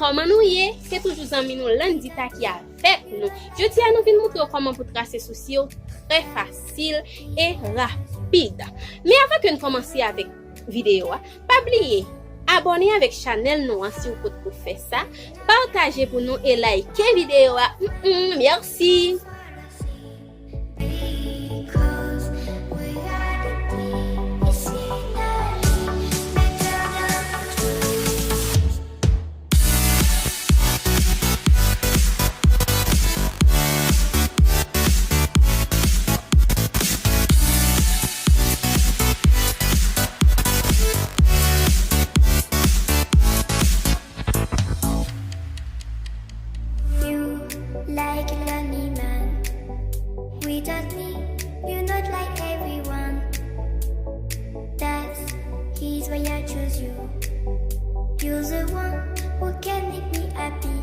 comment nous y est, c'est toujours zami nous lundi qui avec nous. Je tiens à nous venir montrer comment pour tracer souci très facile et rapide. Mais avant que nous commencions avec vidéo, pas oublier abonnez avec channel nous si vous pouvez faire ça, partagez pour nous et likez vidéo. Merci. Like a lonely man, without me, you're not like everyone. That's why I choose you. You're the one who can make me happy.